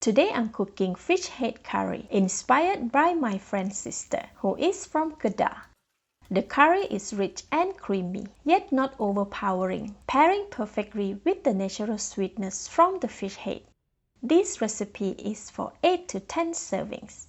Today I'm cooking fish head curry inspired by my friend's sister who is from Kedah. The curry is rich and creamy, yet not overpowering, pairing perfectly with the natural sweetness from the fish head. This recipe is for 8 to 10 servings.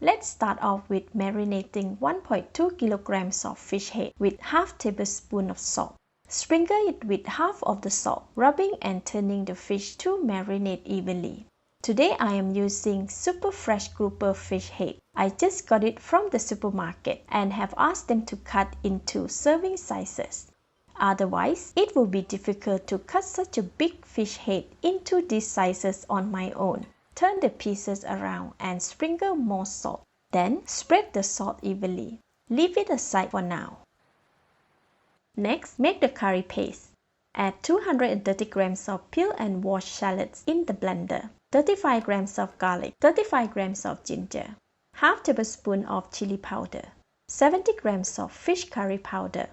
Let's start off with marinating 1.2 kilograms of fish head with half tablespoon of salt. Sprinkle it with half of the salt, rubbing and turning the fish to marinate evenly. Today I am using super fresh grouper fish head. I just got it from the supermarket and have asked them to cut into serving sizes. Otherwise, it will be difficult to cut such a big fish head into these sizes on my own. Turn the pieces around and sprinkle more salt. Then spread the salt evenly. Leave it aside for now. Next, make the curry paste. Add 230 grams of peeled and washed shallots in the blender, 35 grams of garlic, 35 grams of ginger, half tablespoon of chili powder, 70 grams of fish curry powder,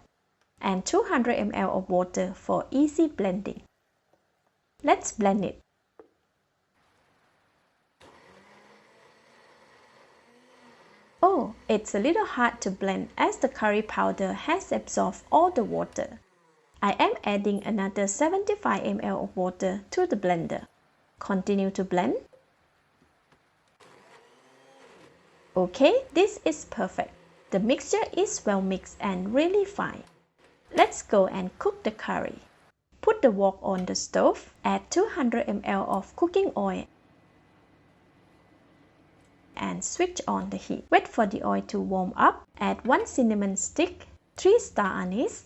and 200 ml of water for easy blending. Let's blend it. Oh, it's a little hard to blend as the curry powder has absorbed all the water. I am adding another 75 ml of water to the blender. Continue to blend. Okay, this is perfect. The mixture is well mixed and really fine. Let's go and cook the curry. Put the wok on the stove, add 200 ml of cooking oil and switch on the heat. Wait for the oil to warm up. Add 1 cinnamon stick, 3 star anise,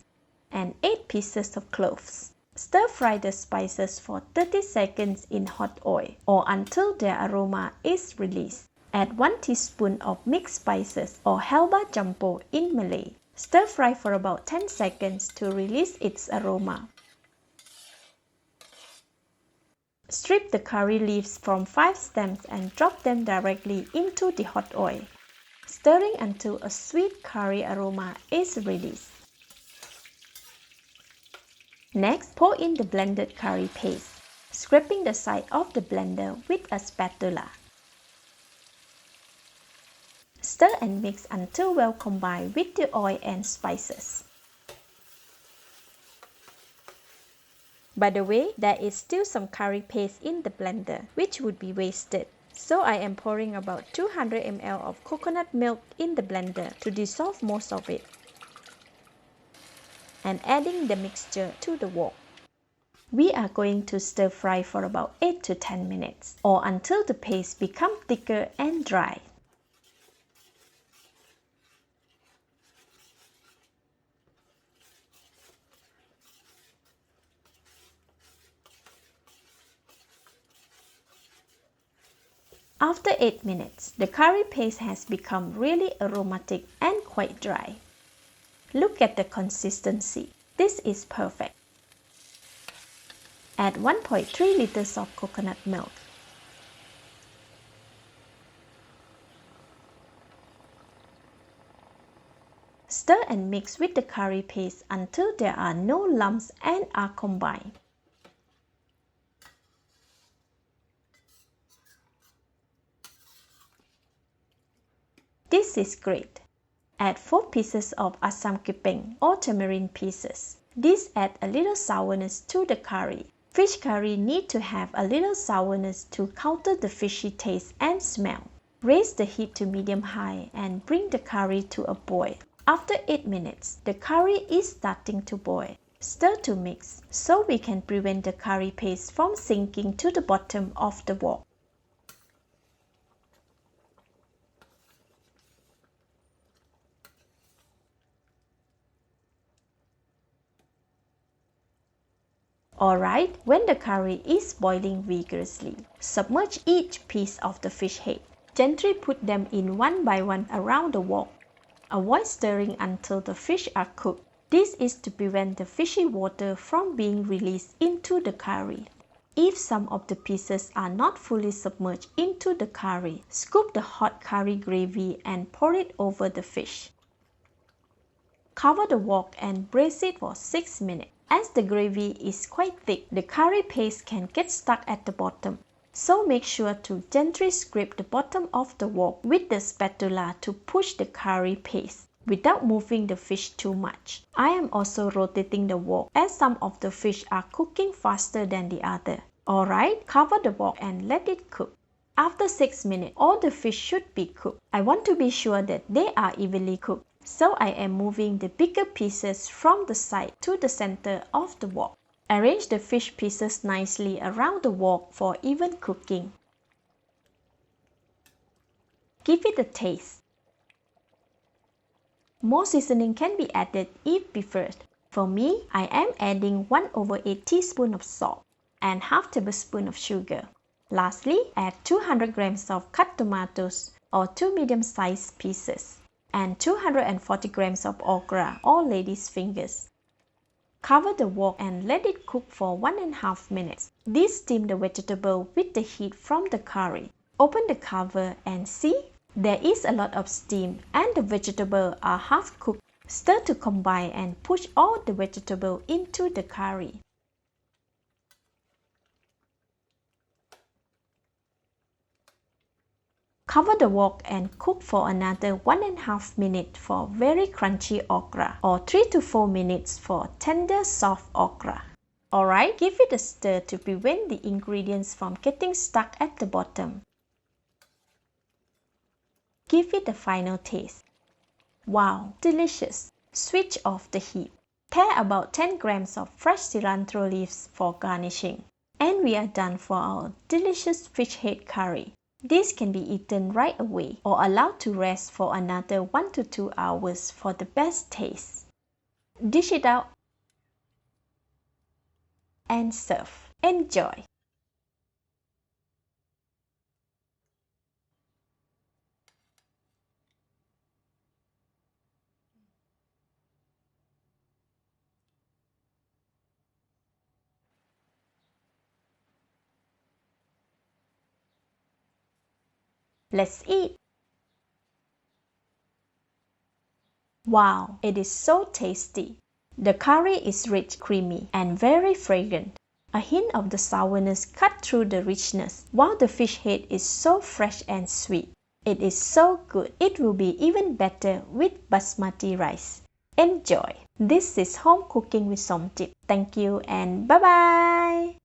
and 8 pieces of cloves. Stir fry the spices for 30 seconds in hot oil or until their aroma is released. Add 1 teaspoon of mixed spices or halba jampo in Malay. Stir fry for about 10 seconds to release its aroma. Strip the curry leaves from 5 stems and drop them directly into the hot oil, stirring until a sweet curry aroma is released. Next, pour in the blended curry paste, scraping the side of the blender with a spatula. Stir and mix until well combined with the oil and spices. By the way, there is still some curry paste in the blender, which would be wasted. So I am pouring about 200 ml of coconut milk in the blender to dissolve most of it, and adding the mixture to the wok. We are going to stir fry for about 8 to 10 minutes or until the paste becomes thicker and dry. After 8 minutes, the curry paste has become really aromatic and quite dry. Look at the consistency. This is perfect. Add 1.3 liters of coconut milk. Stir and mix with the curry paste until there are no lumps and are combined. This is great. Add 4 pieces of asam kepeng or tamarind pieces. These add a little sourness to the curry. Fish curry need to have a little sourness to counter the fishy taste and smell. Raise the heat to medium-high and bring the curry to a boil. After 8 minutes, the curry is starting to boil. Stir to mix so we can prevent the curry paste from sinking to the bottom of the wok. Alright, when the curry is boiling vigorously, submerge each piece of the fish head. Gently put them in one by one around the wok. Avoid stirring until the fish are cooked. This is to prevent the fishy water from being released into the curry. If some of the pieces are not fully submerged into the curry, scoop the hot curry gravy and pour it over the fish. Cover the wok and braise it for 6 minutes. As the gravy is quite thick, the curry paste can get stuck at the bottom. So make sure to gently scrape the bottom of the wok with the spatula to push the curry paste without moving the fish too much. I am also rotating the wok as some of the fish are cooking faster than the other. Alright, cover the wok and let it cook. After 6 minutes, all the fish should be cooked. I want to be sure that they are evenly cooked, so I am moving the bigger pieces from the side to the center of the wok. Arrange the fish pieces nicely around the wok for even cooking. Give it a taste. More seasoning can be added if preferred. For me, I am adding 1/8 teaspoon of salt and half tablespoon of sugar. Lastly, add 200 grams of cut tomatoes or 2 medium-sized pieces and 240 grams of okra or lady's fingers. Cover the wok and let it cook for 1.5 minutes. This steam the vegetable with the heat from the curry. Open the cover and see, there is a lot of steam and the vegetables are half cooked. Stir to combine and push all the vegetable into the curry. Cover the wok and cook for another 1.5 minutes for very crunchy okra or 3 to 4 minutes for tender soft okra. Alright, give it a stir to prevent the ingredients from getting stuck at the bottom. Give it a final taste. Wow, delicious! Switch off the heat. Tear about 10 grams of fresh cilantro leaves for garnishing. And we are done for our delicious fish head curry. This can be eaten right away or allowed to rest for another 1 to 2 hours for the best taste. Dish it out and serve. Enjoy! Let's eat! Wow, it is so tasty! The curry is rich, creamy, and very fragrant. A hint of the sourness cut through the richness, while the fish head is so fresh and sweet. It is so good. It will be even better with basmati rice. Enjoy! This is Home Cooking with Somjit. Thank you and bye-bye!